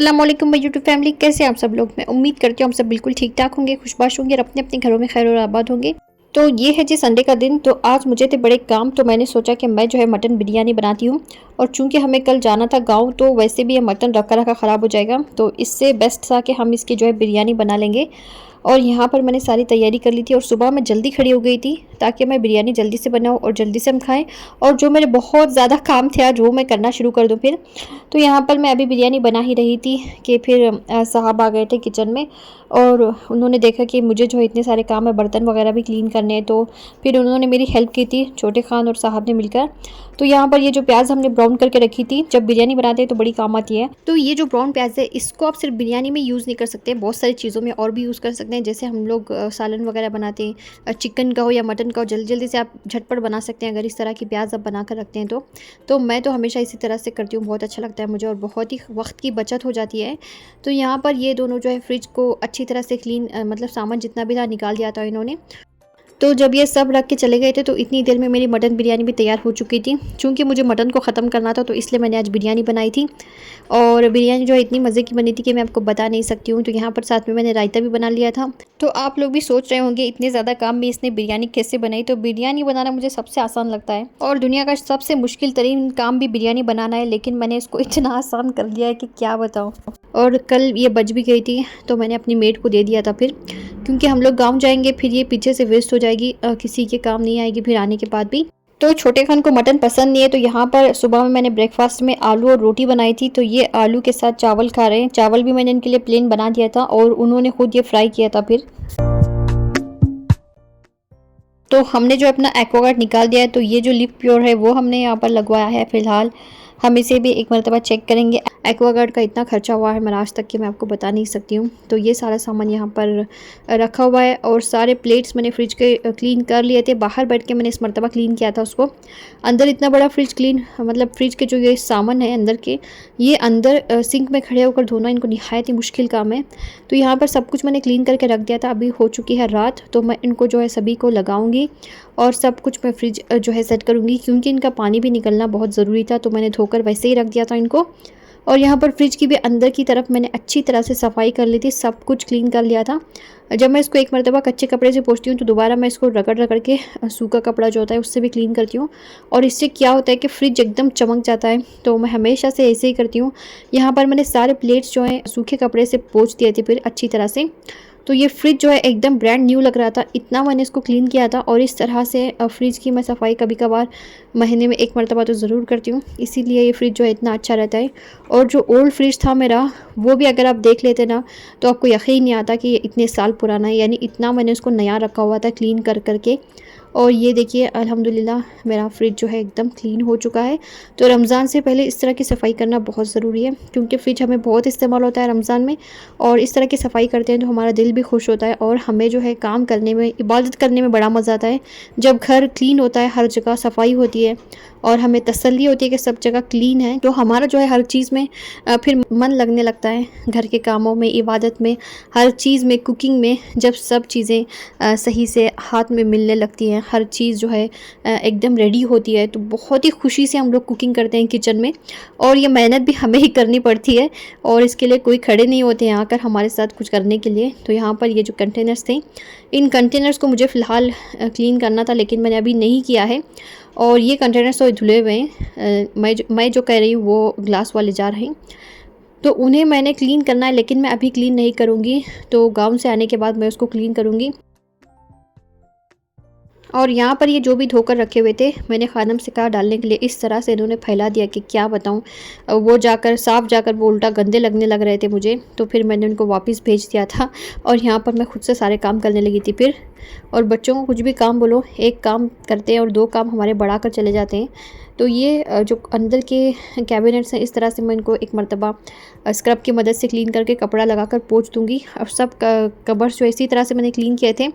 अस्सलाम वालेकुम my YouTube family, कैसे हैं आप सब लोग। मैं उम्मीद करती हूँ आप सब बिल्कुल ठीक ठाक होंगे, खुशबाश होंगे और अपने अपने घरों में खैर और आबाद होंगे। तो ये है जी संडे का दिन। तो आज मुझे थे बड़े काम, तो मैंने सोचा कि मैं जो है मटन बिरयानी बनाती हूँ। और चूंकि हमें कल जाना था गाँव, तो वैसे भी ये मटन रखा रखा ख़राब हो जाएगा, तो इससे बेस्ट था कि हम इसकी जो है बिरयानी बना लेंगे। और यहाँ पर मैंने सारी तैयारी कर ली थी और सुबह मैं जल्दी खड़ी हो गई थी ताकि मैं बिरयानी जल्दी से बनाऊँ और जल्दी से हम खाएं। और जो मेरे बहुत ज़्यादा काम थे आज वो मैं करना शुरू कर दूँ फिर। तो यहाँ पर मैं अभी बिरयानी बना ही रही थी कि फिर साहब आ गए थे किचन में। और उन्होंने देखा कि मुझे जो इतने सारे काम है, बर्तन वगैरह भी क्लीन करने हैं, तो फिर उन्होंने मेरी हेल्प की थी, छोटे खान और साहब ने मिलकर। तो यहाँ पर ये जो प्याज हमने ब्राउन करके रखी थी, जब बिरयानी बनाते हैं तो बड़ी काम आती है। तो ये जो ब्राउन प्याज है इसको आप सिर्फ बिरयानी में यूज़ नहीं कर सकते, बहुत सारी चीज़ों में और भी यूज़ कर सकते हैं। जैसे हम लोग सालन वगैरह बनाते हैं, चिकन का हो या मटन का हो, जल्दी जल्दी से आप झटपट बना सकते हैं अगर इस तरह की प्याज आप बना कर रखते हैं तो मैं तो हमेशा इसी तरह से करती हूँ, बहुत अच्छा लगता है मुझे और बहुत ही वक्त की बचत हो जाती है। तो यहाँ पर ये दोनों जो है फ्रिज को अच्छी तरह से क्लीन मतलब सामान जितना भी था निकाल दिया था इन्होंने। तो जब ये सब रख के चले गए थे तो इतनी देर में मेरी मटन बिरयानी भी तैयार हो चुकी थी। चूँकि मुझे मटन को ख़त्म करना था तो इसलिए मैंने आज बिरयानी बनाई थी। और बिरयानी जो है इतनी मज़े की बनी थी कि मैं आपको बता नहीं सकती हूँ। तो यहाँ पर साथ में मैंने रायता भी बना लिया था। तो आप लोग भी सोच रहे होंगे इतने ज़्यादा काम में इसने बिरयानी कैसे बनाई। तो बिरयानी बनाना मुझे सबसे आसान लगता है और दुनिया का सबसे मुश्किल तरीन काम भी बिरयानी बनाना है, लेकिन मैंने इसको इतना आसान कर दिया है कि क्या बताऊँ। और कल ये बच भी गई थी तो मैंने अपनी मेड को दे दिया था फिर, क्योंकि हम लोग गाँव जाएंगे फिर ये पीछे से वेस्ट हो जाएगी, किसी के काम नहीं आएगी फिर आने के बाद भी। तो छोटे खान को मटन पसंद नहीं है, तो यहाँ पर सुबह में मैंने ब्रेकफास्ट में आलू और रोटी बनाई थी। तो ये आलू के साथ चावल खा रहे हैं। चावल भी मैंने इनके लिए प्लेन बना दिया था और उन्होंने खुद ये फ्राई किया था फिर। तो हमने जो अपना एक्वागार्ड निकाल दिया है, तो ये जो लिप प्योर है वो हमने यहाँ पर लगवाया है फ़िलहाल। हम इसे भी एक मरतबा चेक करेंगे। एक्वागार्ड का इतना खर्चा हुआ है मेरा आज तक कि मैं आपको बता नहीं सकती हूँ। तो ये सारा सामान यहाँ पर रखा हुआ है और सारे प्लेट्स मैंने फ्रिज के क्लीन कर लिए थे। बाहर बैठ के मैंने इस मरतबा क्लीन किया था उसको। अंदर इतना बड़ा फ्रिज क्लीन, मतलब फ्रिज के जो ये सामान है अंदर के, ये अंदर सिंक में खड़े होकर धोना इनको निहायत ही मुश्किल काम है। तो यहाँ पर सब कुछ मैंने क्लीन करके रख दिया था। अभी हो चुकी है रात, तो मैं इनको जो है सभी को लगाऊंगी और सब कुछ मैं फ्रिज जो है सेट करूँगी, क्योंकि इनका पानी भी निकलना बहुत ज़रूरी था। तो मैंने धोकर वैसे ही रख दिया था इनको। और यहाँ पर फ्रिज की भी अंदर की तरफ मैंने अच्छी तरह से सफाई कर ली थी, सब कुछ क्लीन कर लिया था। जब मैं इसको एक मरतबा कच्चे कपड़े से पोंछती हूँ तो दोबारा मैं इसको रगड़ रगड़ के सूखा कपड़ा जो होता है उससे भी क्लीन करती हूँ। और इससे क्या होता है कि फ्रिज एकदम चमक जाता है। तो मैं हमेशा से ऐसे ही करती हूँ। यहाँ पर मैंने सारे प्लेट्स जो हैं सूखे कपड़े से पोंछ दिए थे फिर अच्छी तरह से। तो ये फ्रिज जो है एकदम ब्रांड न्यू लग रहा था, इतना मैंने इसको क्लीन किया था। और इस तरह से फ्रिज की मैं सफाई कभी कभार महीने में एक मरतबा तो ज़रूर करती हूँ, इसीलिए ये फ्रिज जो है इतना अच्छा रहता है। और जो ओल्ड फ्रिज था मेरा, वो भी अगर आप देख लेते ना तो आपको यकीन नहीं आता कि ये इतने साल पुराना है। यानी इतना मैंने उसको नया रखा हुआ था क्लीन कर करके। और ये देखिए अल्हम्दुलिल्लाह मेरा फ्रिज जो है एकदम क्लीन हो चुका है। तो रमज़ान से पहले इस तरह की सफाई करना बहुत ज़रूरी है, क्योंकि फ्रिज हमें बहुत इस्तेमाल होता है रमज़ान में। और इस तरह की सफाई करते हैं तो हमारा दिल भी खुश होता है और हमें जो है काम करने में, इबादत करने में बड़ा मज़ा आता है। जब घर क्लीन होता है, हर जगह सफाई होती है और हमें तसल्ली होती है कि सब जगह क्लीन है, तो हमारा जो है हर चीज़ में फिर मन लगने लगता है। घर के कामों में, इबादत में, हर चीज़ में, कुकिंग में, जब सब चीज़ें सही से हाथ में मिलने लगती हैं, हर चीज़ जो है एकदम रेडी होती है, तो बहुत ही खुशी से हम लोग कुकिंग करते हैं किचन में। और ये मेहनत भी हमें ही करनी पड़ती है और इसके लिए कोई खड़े नहीं होते हैं आकर हमारे साथ कुछ करने के लिए। तो यहाँ पर ये जो कंटेनर्स थे, इन कंटेनर्स को मुझे फ़िलहाल क्लीन करना था, लेकिन मैंने अभी नहीं किया है। और ये कंटेनर्स तो धुले हुए हैं। मैं जो कह रही हूँ वो ग्लास वाले जार हैं, तो उन्हें मैंने क्लीन करना है, लेकिन मैं अभी क्लीन नहीं करूँगी। तो गाँव से आने के बाद मैं उसको क्लीन करूँगी। और यहाँ पर ये जो भी धोकर रखे हुए थे, मैंने खानम से कहा डालने के लिए, इस तरह से इन्होंने फैला दिया कि क्या बताऊँ। वो जाकर साफ जाकर वो उल्टा गंदे लगने लग रहे थे मुझे, तो फिर मैंने उनको वापस भेज दिया था। और यहाँ पर मैं खुद से सारे काम करने लगी थी फिर। और बच्चों को कुछ भी काम बोलो, एक काम करते हैं और दो काम हमारे बढ़ा कर चले जाते हैं। तो ये जो अंदर के कैबिनेट्स हैं, इस तरह से मैं इनको एक मरतबा स्क्रब की मदद से क्लीन करके कपड़ा लगाकर पोंछ दूँगी। और सब कबर्ड्स जो इसी तरह से मैंने क्लीन किए थे।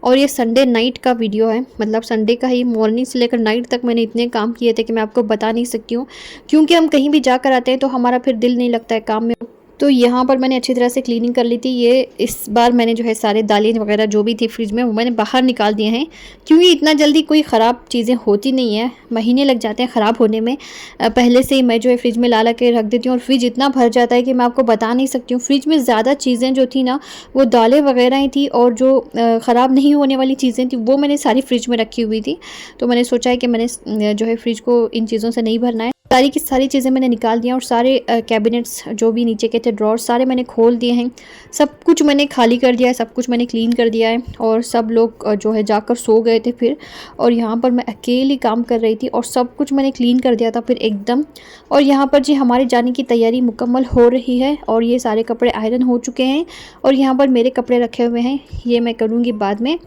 और ये संडे नाइट का वीडियो है, मतलब संडे का ही मॉर्निंग से लेकर नाइट तक मैंने इतने काम किए थे कि मैं आपको बता नहीं सकती हूँ। क्योंकि हम कहीं भी जाकर आते हैं तो हमारा फिर दिल नहीं लगता है काम में। तो यहाँ पर मैंने अच्छी तरह से क्लीनिंग कर ली थी। ये इस बार मैंने जो है सारे दालें वगैरह जो भी थी फ्रिज में वो मैंने बाहर निकाल दिए हैं, क्योंकि इतना जल्दी कोई ख़राब चीज़ें होती नहीं है, महीने लग जाते हैं ख़राब होने में। पहले से ही मैं जो है फ्रिज में ला के रख देती हूँ और फ्रिज इतना भर जाता है कि मैं आपको बता नहीं सकती हूँ। फ्रिज में ज़्यादा चीज़ें जो थी ना वो दालें वगैरह ही थी, और जो ख़राब नहीं होने वाली चीज़ें थी वो मैंने सारी फ्रिज में रखी हुई थी। तो मैंने सोचा है कि मैंने जो है फ्रिज को इन चीज़ों से नहीं भरना है। सारी की सारी चीज़ें मैंने निकाल दिया और सारे कैबिनेट्स जो भी नीचे के थे ड्रॉर सारे मैंने खोल दिए हैं। सब कुछ मैंने खाली कर दिया है, सब कुछ मैंने क्लीन कर दिया है, और सब लोग जो है जाकर सो गए थे फिर। और यहाँ पर मैं अकेली काम कर रही थी और सब कुछ मैंने क्लीन कर दिया था फिर एकदम। और यहाँ पर जी हमारे जाने की तैयारी मुकम्मल हो रही है, और ये सारे कपड़े आयरन हो चुके हैं, और यहाँ पर मेरे कपड़े रखे हुए हैं। ये मैं करूँगी बाद में,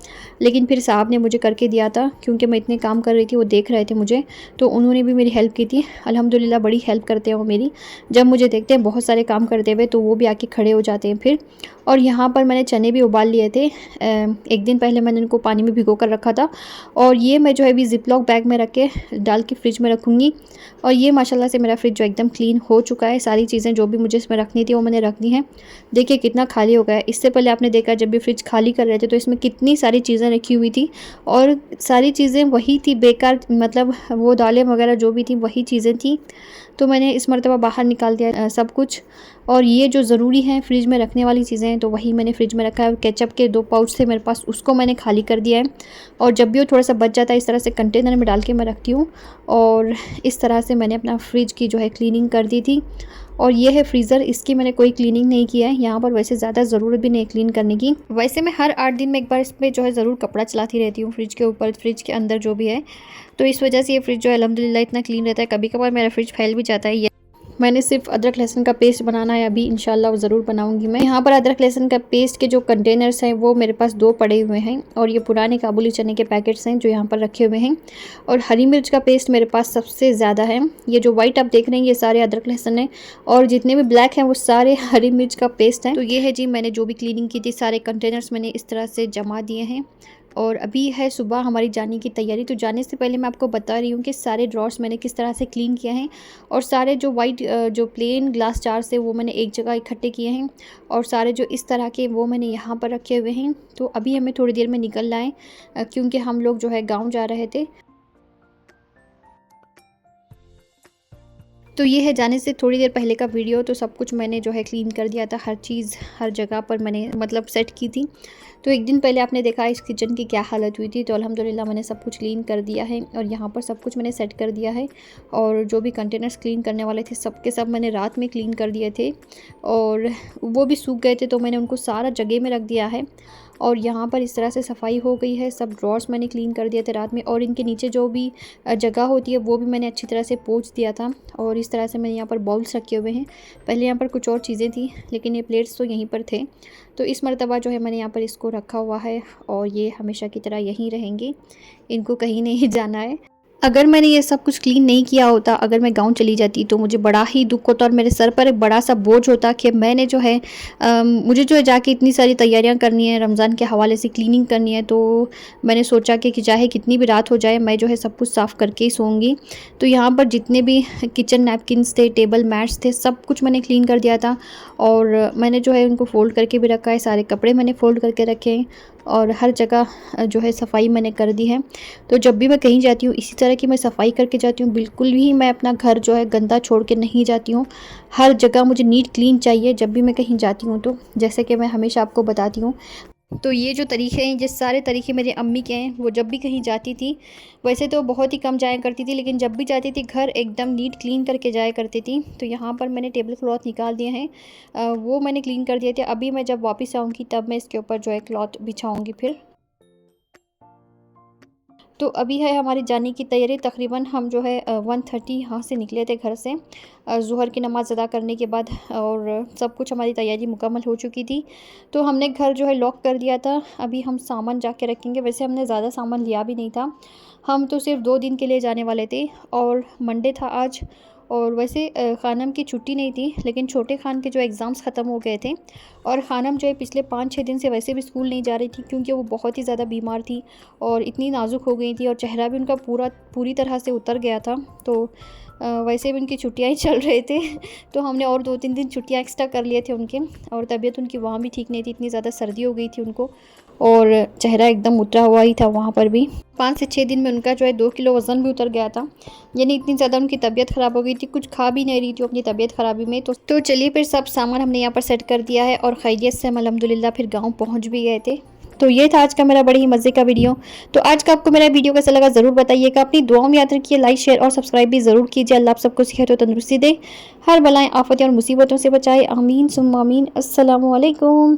लेकिन फिर साहब ने मुझे करके दिया था क्योंकि मैं इतने काम कर रही थी, वो देख रहे थे मुझे, तो उन्होंने भी मेरी हेल्प की थी। अल्हम्दुलिल्लाह बड़ी हेल्प करते हैं वो मेरी। जब मुझे देखते हैं बहुत सारे काम करते हुए तो वो भी आके खड़े हो जाते हैं फिर। और यहाँ पर मैंने चने भी उबाल लिए थे। एक दिन पहले मैंने उनको पानी में भिगो कर रखा था, और ये मैं जो है अभी ज़िप-लॉक बैग में रख के डाल के फ्रिज में रखूँगी। और ये माशाल्लाह से मेरा फ्रिज जो एकदम क्लीन हो चुका है। सारी चीज़ें जो भी मुझे इसमें रखनी थी वो मैंने रख दी हैं। देखिए कितना खाली हो गया है। इससे पहले आपने देखा जब भी फ्रिज खाली कर रहे थे तो इसमें कितनी सारी चीज़ें रखी हुई थी, और सारी चीज़ें वही थी बेकार, मतलब वो दालें वगैरह जो भी थी वही चीज़ें थी। तो मैंने इस मरतबा बाहर निकाल दिया सब कुछ। और ये जो ज़रूरी है फ्रिज में रखने वाली चीज़ें हैं तो वही मैंने फ्रिज में रखा है। केचप के 2 पाउच थे मेरे पास, उसको मैंने खाली कर दिया है, और जब भी वो थोड़ा सा बच जाता है इस तरह से कंटेनर में डाल के मैं रखती हूँ। और इस तरह से मैंने अपना फ्रिज की जो है क्लीनिंग कर दी थी। और ये है फ्रीज़र, इसकी मैंने कोई क्लीनिंग नहीं किया है यहाँ पर। वैसे ज़्यादा ज़रूरत भी नहीं क्लीन करने की। वैसे मैं हर 8 दिन में एक बार इस पे जो है ज़रूर कपड़ा चलाती रहती हूँ, फ्रिज के ऊपर, फ्रिज के अंदर जो भी है। तो इस वजह से ये फ्रिज जो है अल्हम्दुलिल्लाह इतना क्लीन रहता है। कभी कभार मेरा फ्रिज फैल भी जाता है। मैंने सिर्फ अदरक लहसुन का पेस्ट बनाना है अभी, इंशाल्लाह वो ज़रूर बनाऊंगी मैं। यहाँ पर अदरक लहसुन का पेस्ट के जो कंटेनर्स हैं वो मेरे पास 2 पड़े हुए हैं, और ये पुराने काबुली चने के पैकेट्स हैं जो यहाँ पर रखे हुए हैं। और हरी मिर्च का पेस्ट मेरे पास सबसे ज़्यादा है। ये जो वाइट आप देख रहे हैं ये सारे अदरक लहसुन है, और जितने भी ब्लैक हैं वो सारे हरी मिर्च का पेस्ट है। तो ये है जी, मैंने जो भी क्लीनिंग की थी सारे कंटेनर्स मैंने इस तरह से जमा दिए हैं। और अभी है सुबह हमारी जाने की तैयारी। तो जाने से पहले मैं आपको बता रही हूँ कि सारे ड्रॉर्स मैंने किस तरह से क्लीन किए हैं, और सारे जो वाइट जो प्लेन ग्लास जार्स से वो मैंने एक जगह इकट्ठे किए हैं, और सारे जो इस तरह के वो मैंने यहाँ पर रखे हुए हैं। तो अभी हमें थोड़ी देर में निकलना है, क्योंकि हम लोग जो है गाँव जा रहे थे। तो ये है जाने से थोड़ी देर पहले का वीडियो। तो सब कुछ मैंने जो है क्लीन कर दिया था, हर चीज़ हर जगह पर मैंने मतलब सेट की थी। तो एक दिन पहले आपने देखा इस किचन की क्या हालत हुई थी, तो अल्हम्दुलिल्लाह मैंने सब कुछ क्लीन कर दिया है, और यहाँ पर सब कुछ मैंने सेट कर दिया है। और जो भी कंटेनर्स क्लीन करने वाले थे सब के सब मैंने रात में क्लीन कर दिए थे, और वो भी सूख गए थे तो मैंने उनको सारा जगह में रख दिया है। और यहाँ पर इस तरह से सफाई हो गई है। सब ड्रॉर्स मैंने क्लीन कर दिए थे रात में, और इनके नीचे जो भी जगह होती है वो भी मैंने अच्छी तरह से पोंछ दिया था। और इस तरह से मैंने यहाँ पर बाउल्स रखे हुए हैं। पहले यहाँ पर कुछ और चीज़ें थी, लेकिन ये प्लेट्स तो यहीं पर थे। तो इस मरतबा जो है मैंने यहाँ पर इसको रखा हुआ है, और ये हमेशा की तरह यहीं रहेंगे, इनको कहीं नहीं जाना है। अगर मैंने ये सब कुछ क्लीन नहीं किया होता, अगर मैं गाँव चली जाती तो मुझे बड़ा ही दुःख होता, और मेरे सर पर एक बड़ा सा बोझ होता कि मैंने जो है मुझे जो है जाके इतनी सारी तैयारियां करनी है, रमज़ान के हवाले से क्लीनिंग करनी है। तो मैंने सोचा कि चाहे कितनी भी रात हो जाए मैं जो है सब कुछ साफ़ करके ही सोऊंगी। तो यहाँ पर जितने भी किचन नैपकिन्स थे, टेबल मैट्स थे, सब कुछ मैंने क्लीन कर दिया था। और मैंने जो है उनको फ़ोल्ड करके भी रखा है, सारे कपड़े मैंने फ़ोल्ड करके रखे हैं, और हर जगह जो है सफाई मैंने कर दी है। तो जब भी मैं कहीं जाती हूँ इसी तरह की मैं सफाई करके जाती हूँ। बिल्कुल भी मैं अपना घर जो है गंदा छोड़ के नहीं जाती हूँ। हर जगह मुझे नीट क्लीन चाहिए जब भी मैं कहीं जाती हूँ। तो जैसे कि मैं हमेशा आपको बताती हूँ, तो ये जो तरीक़े हैं, ये सारे तरीक़े मेरी अम्मी के हैं। वो जब भी कहीं जाती थी, वैसे तो बहुत ही कम जाया करती थी, लेकिन जब भी जाती थी घर एकदम नीट क्लीन करके जाया करती थी। तो यहाँ पर मैंने टेबल क्लॉथ निकाल दिए हैं, वो मैंने क्लीन कर दिए थे। अभी मैं जब वापस आऊँगी तब मैं इसके ऊपर जो है क्लॉथ बिछाऊँगी फिर। तो अभी है हमारी जाने की तैयारी। तकरीबन हम जो है 1:30 यहाँ से निकले थे घर से, ज़ुहर की नमाज़ अदा करने के बाद, और सब कुछ हमारी तैयारी मुकम्मल हो चुकी थी। तो हमने घर जो है लॉक कर दिया था। अभी हम सामान जाके रखेंगे। वैसे हमने ज़्यादा सामान लिया भी नहीं था, हम तो सिर्फ 2 दिन के लिए जाने वाले थे, और मंडे था आज। और वैसे ख़ानम की छुट्टी नहीं थी, लेकिन छोटे खान के जो एग्ज़ाम्स ख़त्म हो गए थे, और ख़ानम जो है पिछले 5-6 दिन से वैसे भी स्कूल नहीं जा रही थी, क्योंकि वो बहुत ही ज़्यादा बीमार थी और इतनी नाजुक हो गई थी, और चेहरा भी उनका पूरी तरह से उतर गया था। तो वैसे भी उनकी छुट्टियाँ ही चल रहे थे तो हमने और 2-3 दिन छुट्टियाँ एक्स्ट्रा कर लिए थे उनके। और तबीयत उनकी वहाँ भी ठीक नहीं थी, इतनी ज़्यादा सर्दी हो गई थी उनको और चेहरा एकदम उतरा हुआ ही था वहाँ पर भी। 5 से 6 दिन में उनका जो है 2 किलो वज़न भी उतर गया था, यानी इतनी ज़्यादा उनकी तबीयत ख़राब हो गई थी, कुछ खा भी नहीं रही थी अपनी तबीयत ख़राबी में। तो चलिए फिर सब सामान हमने यहाँ पर सेट कर दिया है और खैरियत से हम अल्हम्दुलिल्लाह फिर गाँव पहुँच भी गए थे। तो ये था आज का मेरा बड़ी ही मज़े का वीडियो। तो आज का आपको मेरा वीडियो कैसा लगा ज़रूर बताइएगा। अपनी दुआओं में याद रखिए, लाइक शेयर और सब्सक्राइब भी ज़रूर कीजिए। अल्लाह आप सबको सेहत और तंदुरुस्ती दे, हर बलाएं आफतें और मुसीबतों से बचाए। आमीन सुम्मा आमीन। अस्सलामु अलैकुम।